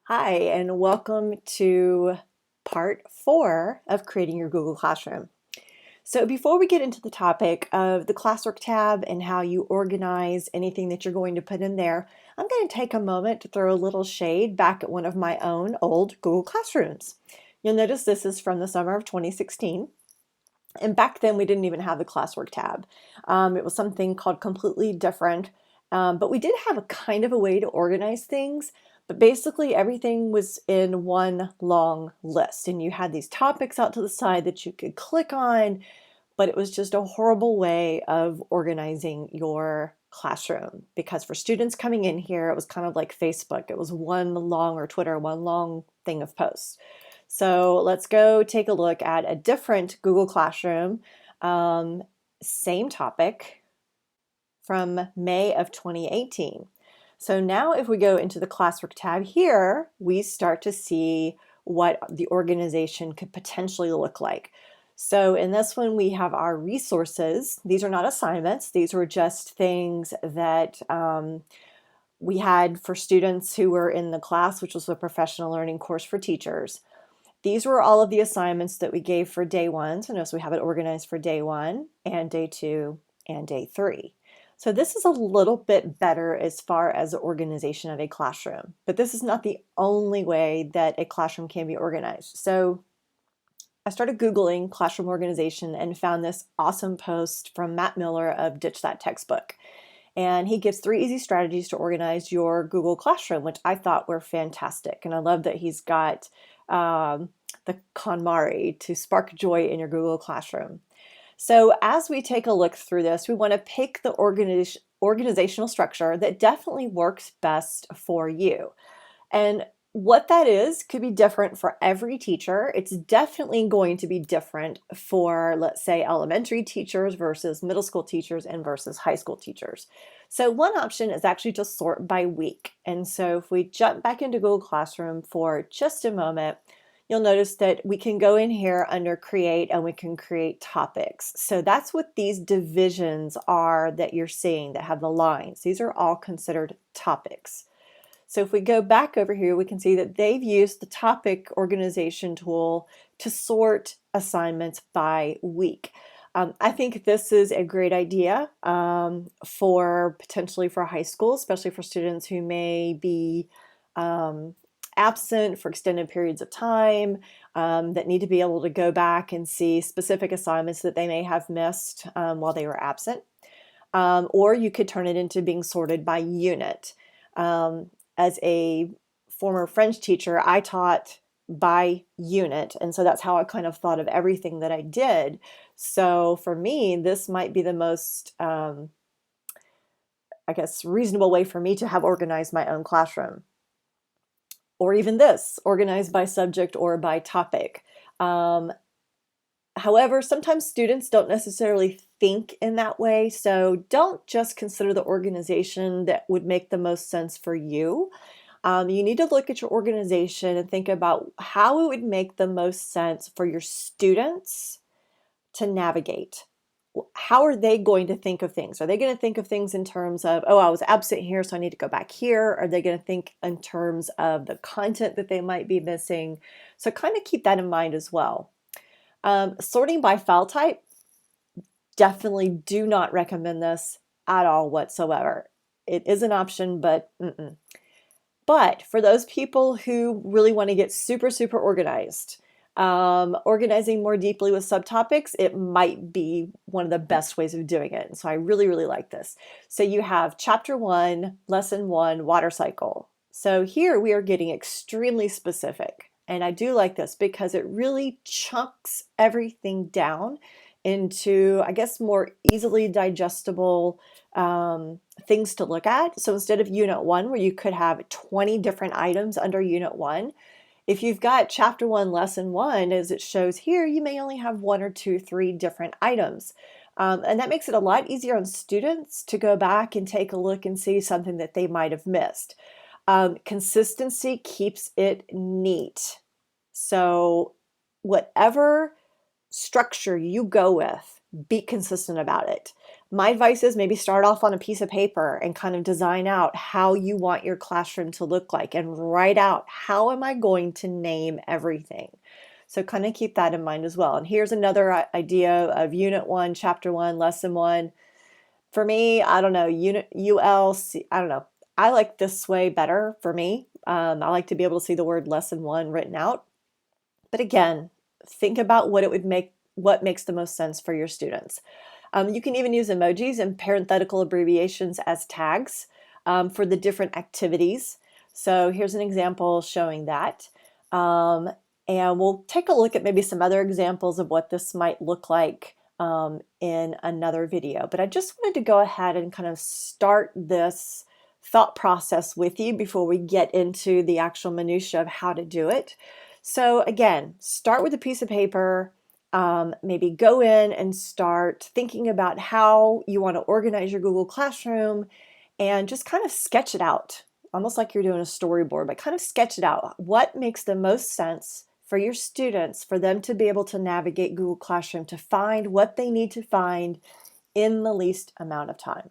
Hi, and welcome to part 4 of creating your Google Classroom. So before we get into the topic of the Classwork tab and how you organize anything that you're going to put in there, I'm going to take a moment to throw a little shade back at one of my own old Google Classrooms. You'll notice this is from the summer of 2016. And back then we didn't even have the Classwork tab. It was something called Completely Different, but we did have a kind of a way to organize things. But basically everything was in one long list, and you had these topics out to the side that you could click on, but it was just a horrible way of organizing your classroom, because for students coming in here, it was kind of like Facebook. It was one long, or Twitter, one long thing of posts. So let's go take a look at a different Google Classroom, same topic, from May of 2018. So now if we go into the Classwork tab here, we start to see what the organization could potentially look like. So in this one, we have our resources. These are not assignments. These were just things that we had for students who were in the class, which was a professional learning course for teachers. These were all of the assignments that we gave for day one. So notice we have it organized for day one and day two and day three. So this is a little bit better as far as the organization of a classroom, but this is not the only way that a classroom can be organized. So I started Googling classroom organization and found this awesome post from Matt Miller of Ditch That Textbook. And he gives 3 easy strategies to organize your Google Classroom, which I thought were fantastic. And I love that he's got the KonMari to spark joy in your Google Classroom. So as we take a look through this, we want to pick the organizational structure that definitely works best for you. And what that is could be different for every teacher. It's definitely going to be different for, let's say, elementary teachers versus middle school teachers and versus high school teachers. So one option is actually to sort by week. And so if we jump back into Google Classroom for just a moment, you'll notice that we can go in here under create and we can create topics. So that's what these divisions are that you're seeing that have the lines. These are all considered topics. So if we go back over here, we can see that they've used the topic organization tool to sort assignments by week. I think this is a great idea for potentially for high school, especially for students who may be absent for extended periods of time, that need to be able to go back and see specific assignments that they may have missed while they were absent. Or you could turn it into being sorted by unit. As a former French teacher, I taught by unit, and so that's how I kind of thought of everything that I did. So for me, this might be the most, I guess, reasonable way for me to have organized my own classroom. Or even this, organized by subject or by topic. However, sometimes students don't necessarily think in that way, so don't just consider the organization that would make the most sense for you. You need to look at your organization and think about how it would make the most sense for your students to navigate. How are they going to think of things? Are they going to think of things in terms of, oh, I was absent here, so I need to go back here? Are they going to think in terms of the content that they might be missing? So kind of keep that in mind as well. Sorting by file type, definitely do not recommend this at all whatsoever. It is an option, but But for those people who really want to get super, super organized, organizing more deeply with subtopics, it might be one of the best ways of doing it. And so I really, really like this. So you have chapter 1, lesson 1, water cycle. So here we are getting extremely specific. And I do like this because it really chunks everything down into, I guess, more easily digestible things to look at. So instead of unit 1, where you could have 20 different items under unit 1, if you've got chapter 1, lesson 1, as it shows here, you may only have 1 or 2, 3 different items. And that makes it a lot easier on students to go back and take a look and see something that they might have missed. Consistency keeps it neat. So whatever structure you go with, be consistent about it. My advice is maybe start off on a piece of paper and kind of design out how you want your classroom to look like and write out how am I going to name everything. So kind of keep that in mind as well. And here's another idea of Unit 1, Chapter 1, Lesson 1. For me, I don't know, Unit ULC, I don't know. I like this way better for me. I like to be able to see the word Lesson 1 written out. But again, think about what makes the most sense for your students. You can even use emojis and parenthetical abbreviations as tags for the different activities. So here's an example showing that. And we'll take a look at maybe some other examples of what this might look like in another video. But I just wanted to go ahead and kind of start this thought process with you before we get into the actual minutia of how to do it. So again, start with a piece of paper. Maybe go in and start thinking about how you want to organize your Google Classroom and just kind of sketch it out, almost like you're doing a storyboard, but kind of sketch it out. What makes the most sense for your students, for them to be able to navigate Google Classroom, to find what they need to find in the least amount of time.